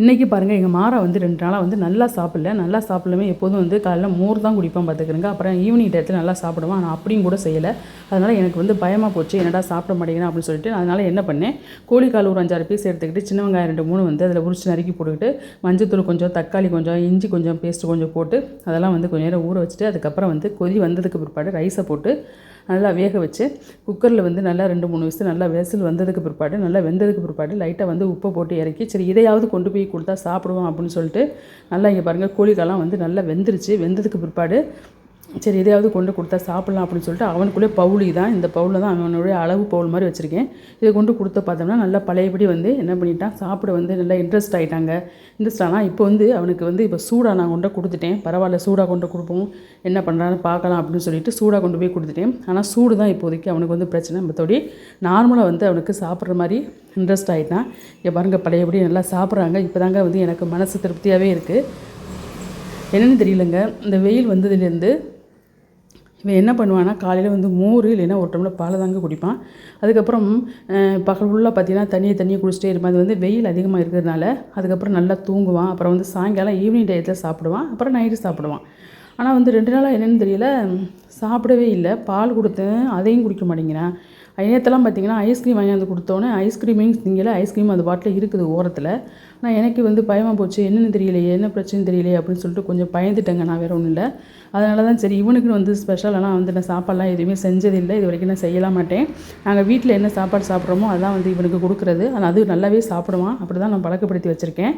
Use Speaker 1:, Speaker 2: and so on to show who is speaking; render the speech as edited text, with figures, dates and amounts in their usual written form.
Speaker 1: இன்றைக்கி பாருங்கள் எங்கள் மாறா வந்து 2 நாளாக வந்து நல்லா சாப்பிடலாமே எப்போதும் வந்து காலையில் மோர் தான் குடிப்பான் பார்த்துக்கிறேங்க. அப்புறம் ஈவினிங் டயத்தில் நல்லா சாப்பிடுவான். ஆனால் அப்படியும் கூட செய்யலை. அதனால் எனக்கு வந்து பயமாக போச்சு, என்னடா சாப்பிட மாட்டேங்கிறேன் அப்படின்னு சொல்லிட்டு. அதனால் என்ன பண்ணேன், கோழிக்கால் ஒரு 5-6 பீஸ் எடுத்துக்கிட்டு சின்ன வெங்காயம் 2-3 வந்து அதில் உரிச்சு நறுக்கி போட்டுக்கிட்டு மஞ்சத்தூள் கொஞ்சம், தக்காளி கொஞ்சம், இஞ்சி கொஞ்சம் பேஸ்ட்டு கொஞ்சம் போட்டு அதெல்லாம் வந்து கொஞ்சம் நேரம் ஊற வச்சுட்டு அதுக்கப்புறம் வந்து கொதி வந்ததுக்கு பிற்பாடு ரைஸை போட்டு நல்லா வேக வச்சு குக்கரில் வந்து நல்லா 2-3 விசில் நல்லா விசில் வந்ததுக்கு பிற்பாடு நல்லா வெந்ததுக்கு பிற்பாடு லைட்டாக வந்து உப்பை போட்டு இறக்கி சரி இதையாவது கொண்டு போய் கொடுத்தா சாப்பிடுவோம் அப்படின்னு சொல்லிட்டு நல்லா இங்கே பாருங்கள் கோழிக்காலாம் வந்து நல்லா வெந்துருச்சு. வெந்ததுக்கு பிற்பாடு சரி இதையாவது கொண்டு கொடுத்தா சாப்பிட்லாம் அப்படின்னு சொல்லிட்டு அவனுக்குள்ளே பவுலி தான், இந்த பவுலில் தான் அவனுடைய அளவு பவுல் மாதிரி வச்சுருக்கேன். இதை கொண்டு கொடுத்து பார்த்தோம்னா நல்லா பழையபடி வந்து என்ன பண்ணிட்டான், சாப்பிட வந்து நல்லா இன்ட்ரெஸ்ட் ஆகிட்டாங்க. இன்ட்ரெஸ்ட் ஆனால் இப்போ வந்து அவனுக்கு வந்து இப்போ சூடாக நான் கொண்டு கொடுத்துட்டேன். பரவாயில்ல சூடாக கொண்டு கொடுப்போம், என்ன பண்ணுறான்னு பார்க்கலாம் அப்படின்னு சொல்லிட்டு சூடாக கொண்டு போய் கொடுத்துட்டேன். ஆனால் சூடு தான் இப்போதைக்கு அவனுக்கு வந்து பிரச்சனை. மற்றபடி நார்மலாக வந்து அவனுக்கு சாப்பிட்ற மாதிரி இன்ட்ரெஸ்ட் ஆகிட்டான். இங்கே பாருங்கள் பழையபடி நல்லா சாப்பிட்றாங்க. இப்போ தாங்க வந்து எனக்கு மனசு திருப்தியாகவே இருக்குது. என்னென்னு தெரியலங்க, இந்த வெயில் வந்ததுலேருந்து இவன் என்ன பண்ணுவான்னா காலையில் வந்து மோர் இல்லைன்னா ஒரு டம்ளர் பால் தாங்க குடிப்பான். அதுக்கப்புறம் பகல் ஃபுல்லாக பார்த்தீங்கன்னா தண்ணியை குடிச்சிட்டே இருப்பான். அது வந்து வெயில் அதிகமாக இருக்கிறதுனால அதுக்கப்புறம் நல்லா தூங்குவான். அப்புறம் வந்து சாயங்காலம் ஈவினிங் டயத்தில் சாப்பிடுவான், அப்புறம் நைட்டு சாப்பிடுவான். ஆனால் வந்து 2 நாளாக என்னென்னு தெரியல சாப்பிடவே இல்லை. பால் கொடுத்தேன், அதையும் குடிக்க மாட்டேங்கிறான். நேற்றுலாம் பார்த்தீங்கன்னா ஐஸ்கிரீம் வாங்கியாந்து கொடுத்தோன்னே ஐஸ்கிரீமையும் திங்கலை. ஐஸ்கிரீம் அந்த பாட்டில் இருக்குது ஓரத்தில். ஆனால் எனக்கு வந்து பயமாக போச்சு, என்னென்னு தெரியலையே, என்ன பிரச்சனை தெரியலையே அப்படின்னு சொல்லிட்டு கொஞ்சம் பயந்துட்டேங்க. நான் வேறு ஒன்றும் இல்லை. அதனால தான் சரி இவனுக்குன்னு வந்து ஸ்பெஷலாலாம் வந்து நான் சாப்பாடெலாம் எதுவுமே செஞ்சதில்லை, இது வரைக்கும் நான் செய்யலாம் மாட்டேன். நாங்கள் வீட்டில் என்ன சாப்பாடு சாப்பிட்றோமோ அதான் வந்து இவனுக்கு கொடுக்குறது. ஆனால் அது நல்லாவே சாப்பிடுவான். அப்படி தான் நான் பழக்கப்படுத்தி வச்சுருக்கேன்.